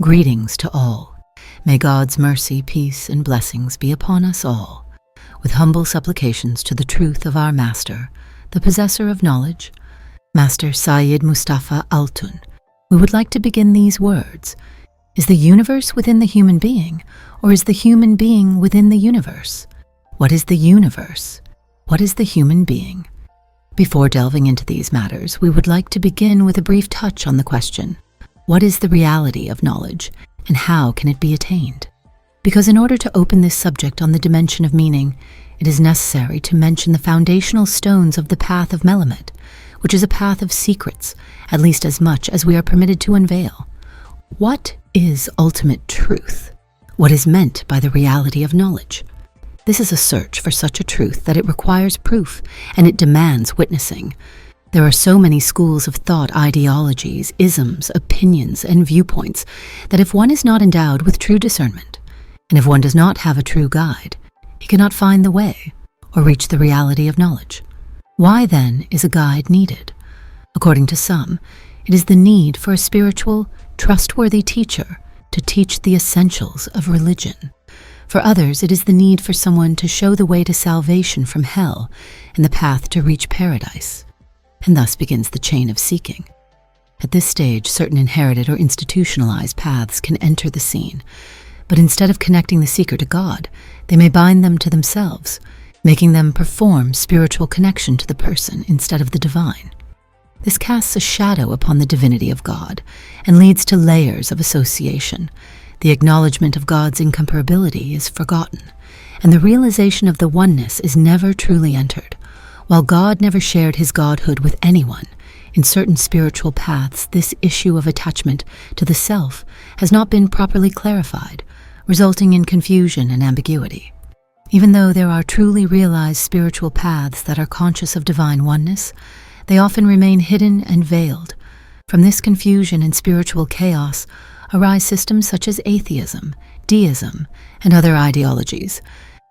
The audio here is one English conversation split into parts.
Greetings to all. May God's mercy, peace, and blessings be upon us all, with humble supplications to the truth of our Master, the possessor of knowledge, Master Sayyid Mustafa Altun. We would like to begin these words. Is the universe within the human being, or is the human being within the universe? What is the universe? What is the human being? Before delving into these matters, we would like to begin with a brief touch on the question, what is the reality of knowledge, and how can it be attained? Because in order to open this subject on the dimension of meaning, it is necessary to mention the foundational stones of the path of Melamed, which is a path of secrets, at least as much as we are permitted to unveil. What is ultimate truth? What is meant by the reality of knowledge? This is a search for such a truth that it requires proof, and it demands witnessing. There are so many schools of thought, ideologies, isms, opinions, and viewpoints that if one is not endowed with true discernment, and if one does not have a true guide, he cannot find the way or reach the reality of knowledge. Why then is a guide needed? According to some, it is the need for a spiritual, trustworthy teacher to teach the essentials of religion. For others, it is the need for someone to show the way to salvation from hell and the path to reach paradise. And thus begins the chain of seeking. At this stage, certain inherited or institutionalized paths can enter the scene, but instead of connecting the seeker to God, they may bind them to themselves, making them perform spiritual connection to the person instead of the divine. This casts a shadow upon the divinity of God and leads to layers of association. The acknowledgement of God's incomparability is forgotten, and the realization of the oneness is never truly entered. While God never shared his godhood with anyone, in certain spiritual paths this issue of attachment to the self has not been properly clarified, resulting in confusion and ambiguity. Even though there are truly realized spiritual paths that are conscious of divine oneness, they often remain hidden and veiled. From this confusion and spiritual chaos arise systems such as atheism, deism, and other ideologies.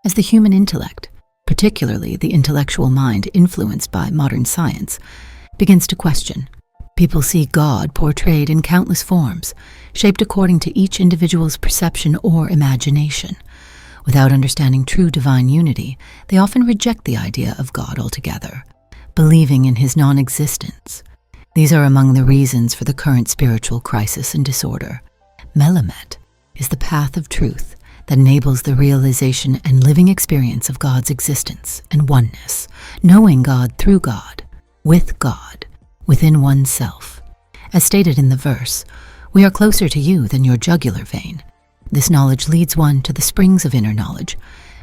As the human intellect, particularly the intellectual mind influenced by modern science, begins to question, people see God portrayed in countless forms, shaped according to each individual's perception or imagination. Without understanding true divine unity, they often reject the idea of God altogether, believing in his non-existence. These are among the reasons for the current spiritual crisis and disorder. Melamed is the path of truth that enables the realization and living experience of God's existence and oneness, knowing God through God, with God, within oneself. As stated in the verse, we are closer to you than your jugular vein. This knowledge leads one to the springs of inner knowledge,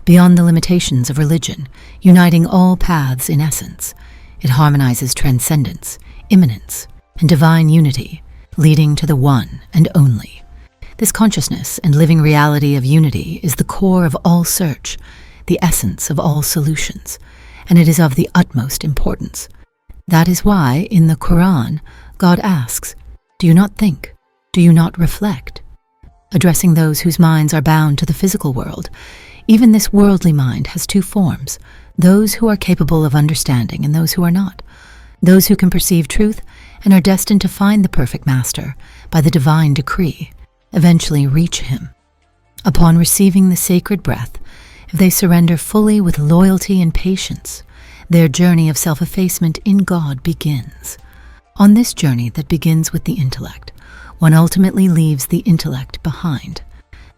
beyond the limitations of religion, uniting all paths in essence. It harmonizes transcendence, immanence, and divine unity, leading to the one and only. This consciousness and living reality of unity is the core of all search, the essence of all solutions, and it is of the utmost importance. That is why, in the Quran, God asks, "Do you not think? Do you not reflect?" Addressing those whose minds are bound to the physical world, even this worldly mind has two forms, those who are capable of understanding and those who are not, those who can perceive truth and are destined to find the perfect master by the divine decree, eventually reach him. Upon receiving the sacred breath, if they surrender fully with loyalty and patience, their journey of self-effacement in God begins. On this journey that begins with the intellect, one ultimately leaves the intellect behind.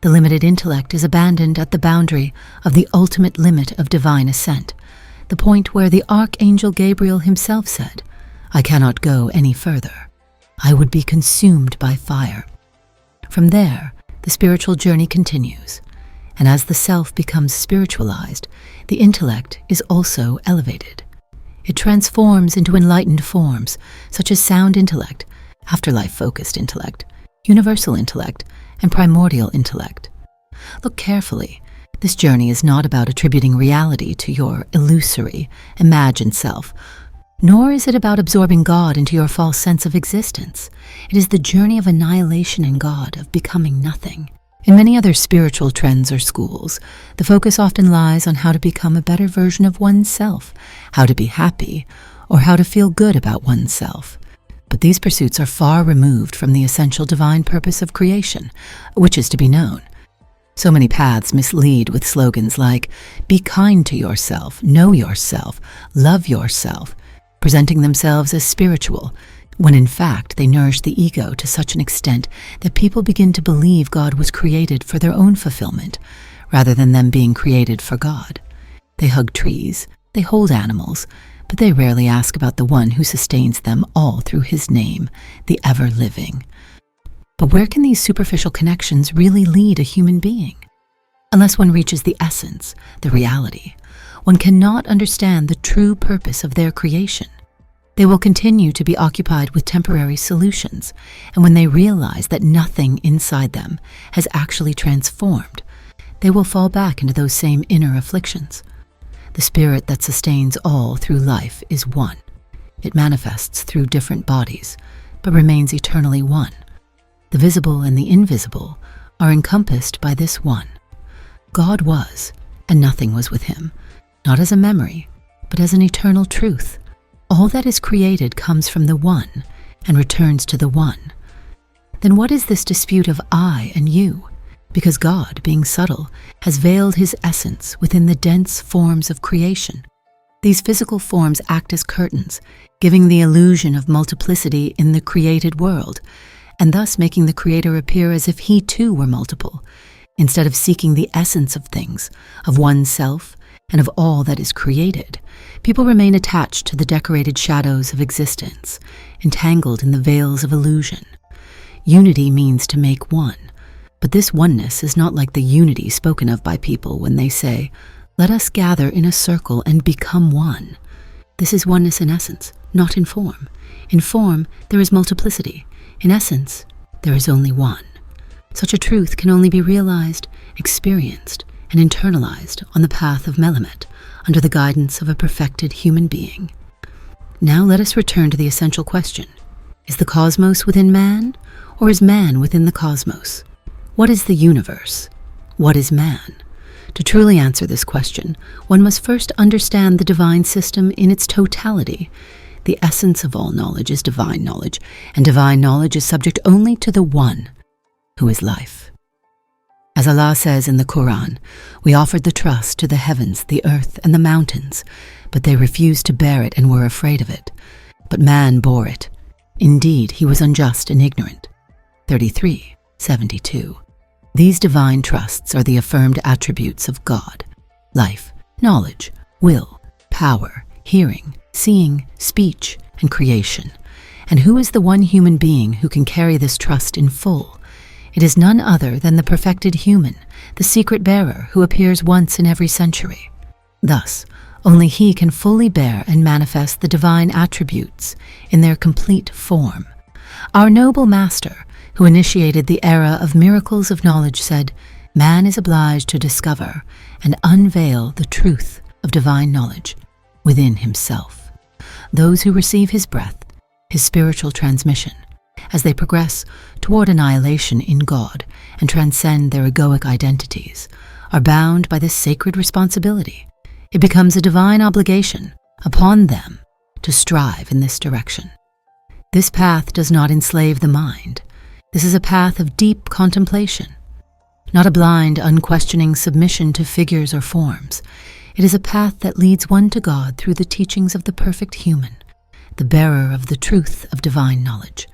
The limited intellect is abandoned at the boundary of the ultimate limit of divine ascent, the point where the Archangel Gabriel himself said, "I cannot go any further. I would be consumed by fire." From there, the spiritual journey continues, and as the self becomes spiritualized, the intellect is also elevated. It transforms into enlightened forms, such as sound intellect, afterlife-focused intellect, universal intellect, and primordial intellect. Look carefully. This journey is not about attributing reality to your illusory, imagined self, nor is it about absorbing God into your false sense of existence. It is the journey of annihilation in God, of becoming nothing. In many other spiritual trends or schools, the focus often lies on how to become a better version of oneself, how to be happy, or how to feel good about oneself. But these pursuits are far removed from the essential divine purpose of creation, which is to be known. So many paths mislead with slogans like, "Be kind to yourself, know yourself, love yourself," presenting themselves as spiritual, when in fact they nourish the ego to such an extent that people begin to believe God was created for their own fulfillment, rather than them being created for God. They hug trees, they hold animals, but they rarely ask about the one who sustains them all through his name, the ever-living. But where can these superficial connections really lead a human being? Unless one reaches the essence, the reality, one cannot understand the true purpose of their creation. They will continue to be occupied with temporary solutions, and when they realize that nothing inside them has actually transformed, they will fall back into those same inner afflictions. The spirit that sustains all through life is one. It manifests through different bodies, but remains eternally one. The visible and the invisible are encompassed by this one. God was, and nothing was with him, not as a memory, but as an eternal truth. All that is created comes from the one and returns to the one. Then what is this dispute of I and you? Because God, being subtle, has veiled his essence within the dense forms of creation. These physical forms act as curtains, giving the illusion of multiplicity in the created world, and thus making the Creator appear as if he too were multiple, instead of seeking the essence of things, of oneself, and of all that is created. People remain attached to the decorated shadows of existence, entangled in the veils of illusion. Unity means to make one, but this oneness is not like the unity spoken of by people when they say, "Let us gather in a circle and become one." This is oneness in essence, not in form. In form, there is multiplicity. In essence, there is only one. Such a truth can only be realized, experienced, and internalized on the path of Melamet, under the guidance of a perfected human being. Now let us return to the essential question. Is the cosmos within man, or is man within the cosmos? What is the universe? What is man? To truly answer this question, one must first understand the divine system in its totality. The essence of all knowledge is divine knowledge, and divine knowledge is subject only to the one, who is life. As Allah says in the Quran, "We offered the trust to the heavens, the earth, and the mountains, but they refused to bear it and were afraid of it. But man bore it. Indeed, he was unjust and ignorant." 33:72. These divine trusts are the affirmed attributes of God: life, knowledge, will, power, hearing, seeing, speech, and creation. And who is the one human being who can carry this trust in full? It is none other than the perfected human, the secret bearer who appears once in every century. Thus, only he can fully bear and manifest the divine attributes in their complete form. Our noble master, who initiated the era of miracles of knowledge, said, "Man is obliged to discover and unveil the truth of divine knowledge within himself." Those who receive his breath, his spiritual transmission, as they progress toward annihilation in God and transcend their egoic identities, are bound by this sacred responsibility. It becomes a divine obligation upon them to strive in this direction. This path does not enslave the mind. This is a path of deep contemplation, not a blind, unquestioning submission to figures or forms. It is a path that leads one to God through the teachings of the perfect human, the bearer of the truth of divine knowledge.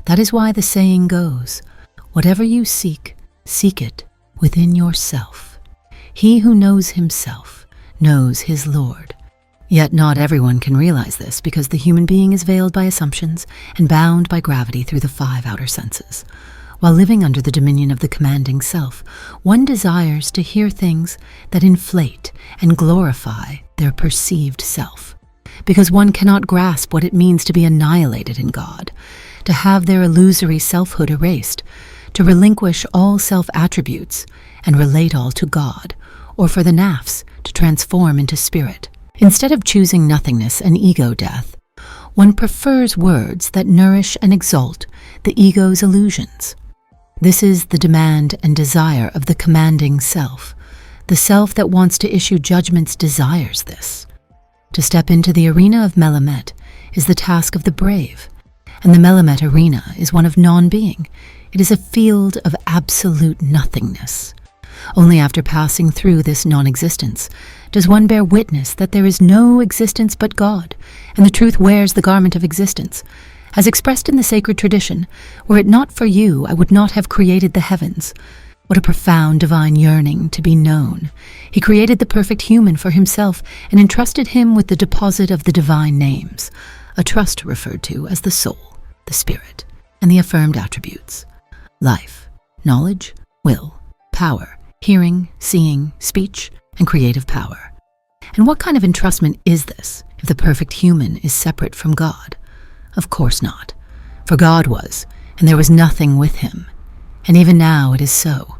That is why the saying goes, "Whatever you seek, seek it within yourself." He who knows himself knows his Lord. Yet not everyone can realize this because the human being is veiled by assumptions and bound by gravity through the 5 outer senses. While living under the dominion of the commanding self, one desires to hear things that inflate and glorify their perceived self, because one cannot grasp what it means to be annihilated in God, to have their illusory selfhood erased, to relinquish all self-attributes and relate all to God, or for the nafs to transform into spirit. Instead of choosing nothingness and ego death, one prefers words that nourish and exalt the ego's illusions. This is the demand and desire of the commanding self. The self that wants to issue judgments desires this. To step into the arena of Melamet is the task of the brave, and the Melamet arena is one of non-being. It is a field of absolute nothingness. Only after passing through this non-existence does one bear witness that there is no existence but God, and the truth wears the garment of existence. As expressed in the sacred tradition, were it not for you, I would not have created the heavens. What a profound divine yearning to be known. He created the perfect human for himself and entrusted him with the deposit of the divine names, a trust referred to as the soul, the spirit, and the affirmed attributes: life, knowledge, will, power, hearing, seeing, speech, and creative power. And what kind of entrustment is this if the perfect human is separate from God? Of course not, for God was, and there was nothing with him. And even now it is so.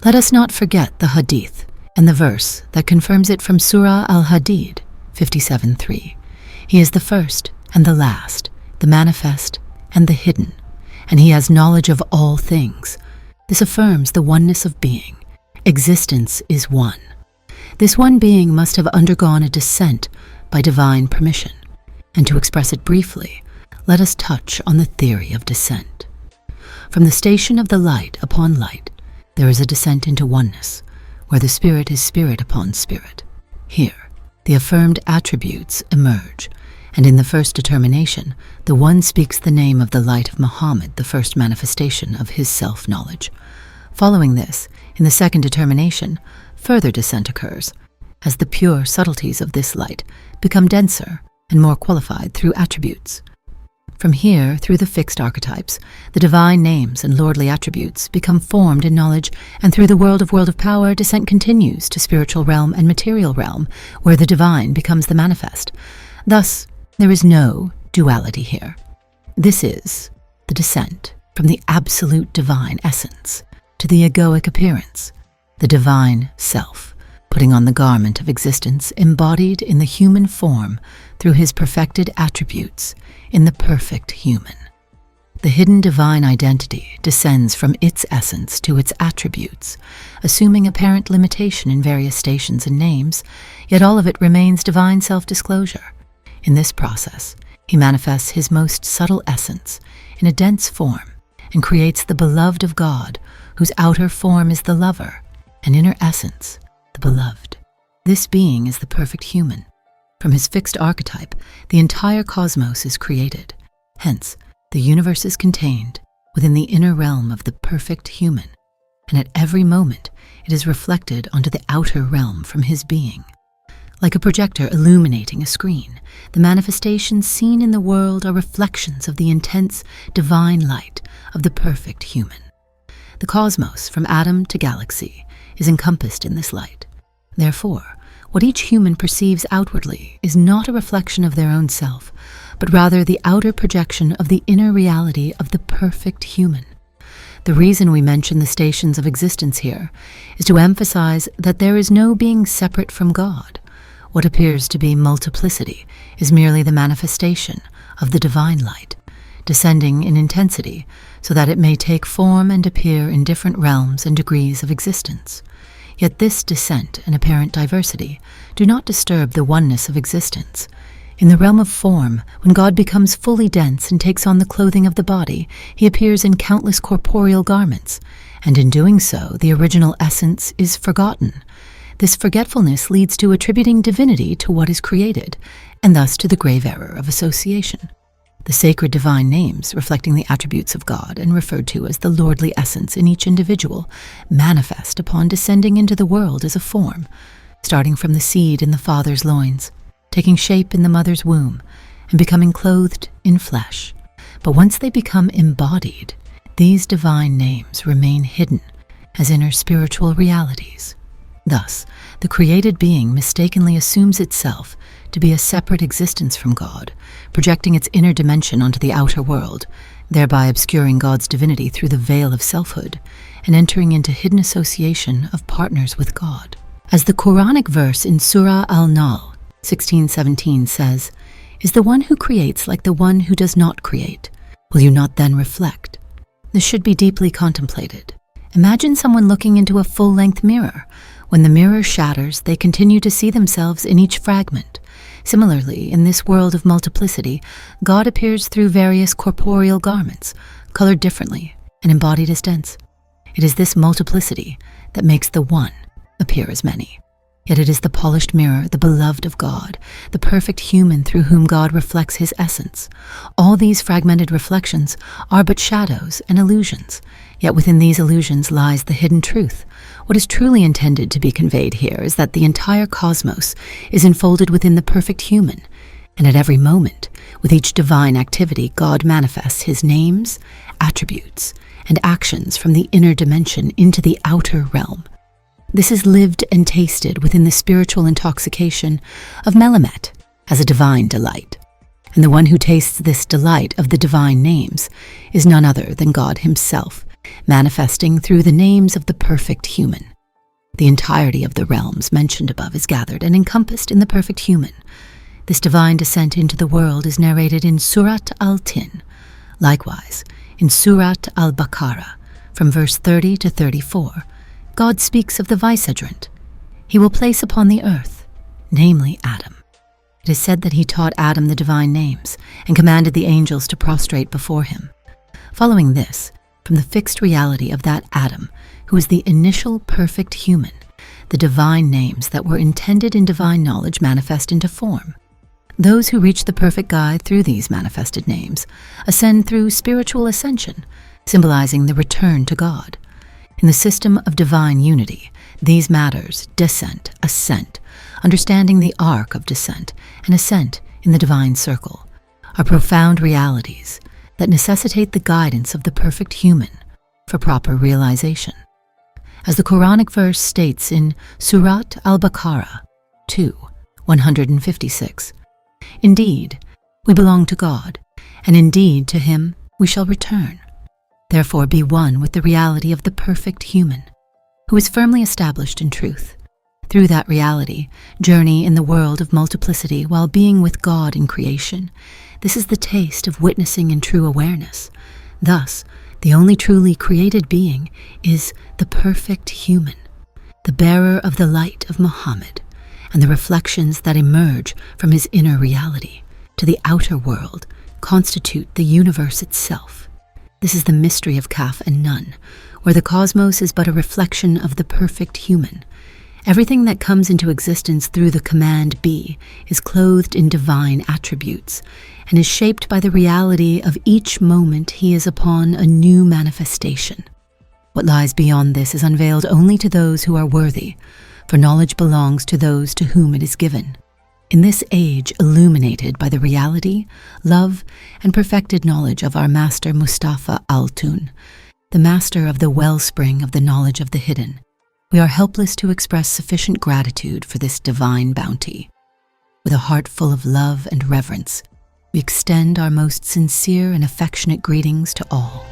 Let us not forget the Hadith and the verse that confirms it from Surah Al-Hadid 57:3. He is the first and the last, the manifest and the hidden, and he has knowledge of all things. This affirms the oneness of being. Existence is one. This one being must have undergone a descent by divine permission. And to express it briefly, let us touch on the theory of descent. From the station of the light upon light, there is a descent into oneness, where the spirit is spirit upon spirit. Here, the affirmed attributes emerge, and in the first determination, the one speaks the name of the light of Muhammad, the first manifestation of his self-knowledge. Following this, in the second determination, further descent occurs, as the pure subtleties of this light become denser and more qualified through attributes. From here, through the fixed archetypes, the divine names and lordly attributes become formed in knowledge, and through the world of power, descent continues to spiritual realm and material realm, where the divine becomes the manifest. Thus, there is no duality here. This is the descent from the absolute divine essence to the egoic appearance, the divine self, putting on the garment of existence embodied in the human form through his perfected attributes in the perfect human. The hidden divine identity descends from its essence to its attributes, assuming apparent limitation in various stations and names, yet all of it remains divine self-disclosure. In this process, he manifests his most subtle essence in a dense form and creates the beloved of God, whose outer form is the lover, and inner essence, the beloved. This being is the perfect human. From his fixed archetype, the entire cosmos is created. Hence, the universe is contained within the inner realm of the perfect human, and at every moment it is reflected onto the outer realm from his being. Like a projector illuminating a screen, the manifestations seen in the world are reflections of the intense divine light of the perfect human. The cosmos, from atom to galaxy, is encompassed in this light. Therefore, what each human perceives outwardly is not a reflection of their own self, but rather the outer projection of the inner reality of the perfect human. The reason we mention the stations of existence here is to emphasize that there is no being separate from God. What appears to be multiplicity is merely the manifestation of the divine light, descending in intensity so that it may take form and appear in different realms and degrees of existence. Yet this descent and apparent diversity do not disturb the oneness of existence. In the realm of form, when God becomes fully dense and takes on the clothing of the body, he appears in countless corporeal garments, and in doing so, the original essence is forgotten. This forgetfulness leads to attributing divinity to what is created, and thus to the grave error of association. The sacred divine names, reflecting the attributes of God and referred to as the lordly essence in each individual, manifest upon descending into the world as a form, starting from the seed in the father's loins, taking shape in the mother's womb, and becoming clothed in flesh. But once they become embodied, these divine names remain hidden as inner spiritual realities. Thus, the created being mistakenly assumes itself to be a separate existence from God, projecting its inner dimension onto the outer world, thereby obscuring God's divinity through the veil of selfhood and entering into hidden association of partners with God. As the Quranic verse in Surah Al-Nahl 16:17 says, "Is the one who creates like the one who does not create? Will you not then reflect?" This should be deeply contemplated. Imagine someone looking into a full-length mirror. When the mirror shatters, they continue to see themselves in each fragment. Similarly, in this world of multiplicity, God appears through various corporeal garments, colored differently and embodied as dense. It is this multiplicity that makes the one appear as many. Yet it is the polished mirror, the beloved of God, the perfect human through whom God reflects his essence. All these fragmented reflections are but shadows and illusions, yet within these illusions lies the hidden truth. What is truly intended to be conveyed here is that the entire cosmos is enfolded within the perfect human, and at every moment, with each divine activity, God manifests his names, attributes, and actions from the inner dimension into the outer realm. This is lived and tasted within the spiritual intoxication of Melamet as a divine delight. And the one who tastes this delight of the divine names is none other than God himself, manifesting through the names of the perfect human. The entirety of the realms mentioned above is gathered and encompassed in the perfect human. This divine descent into the world is narrated in Surat al-Tin. Likewise, in Surat al-Baqarah, from verse 30 to 34, God speaks of the vicegerent he will place upon the earth, namely Adam. It is said that he taught Adam the divine names and commanded the angels to prostrate before him. Following this, from the fixed reality of that Adam, who is the initial perfect human, the divine names that were intended in divine knowledge manifest into form. Those who reach the perfect guide through these manifested names ascend through spiritual ascension, symbolizing the return to God. In the system of divine unity, these matters, descent, ascent, understanding the arc of descent and ascent in the divine circle, are profound realities that necessitate the guidance of the perfect human for proper realization. As the Quranic verse states in Surat al-Baqarah 2:156, "Indeed, we belong to God, and indeed to him we shall return. Therefore be one with the reality of the perfect human, who is firmly established in truth. Through that reality, journey in the world of multiplicity while being with God in creation. This is the taste of witnessing in true awareness. Thus, the only truly created being is the perfect human, the bearer of the light of Muhammad, and the reflections that emerge from his inner reality to the outer world constitute the universe itself. This is the mystery of Kaf and Nun, where the cosmos is but a reflection of the perfect human. Everything that comes into existence through the command be is clothed in divine attributes and is shaped by the reality of each moment he is upon a new manifestation. What lies beyond this is unveiled only to those who are worthy, for knowledge belongs to those to whom it is given. In this age illuminated by the reality, love, and perfected knowledge of our Master Mustafa Altun, the master of the wellspring of the knowledge of the hidden, we are helpless to express sufficient gratitude for this divine bounty. With a heart full of love and reverence, we extend our most sincere and affectionate greetings to all.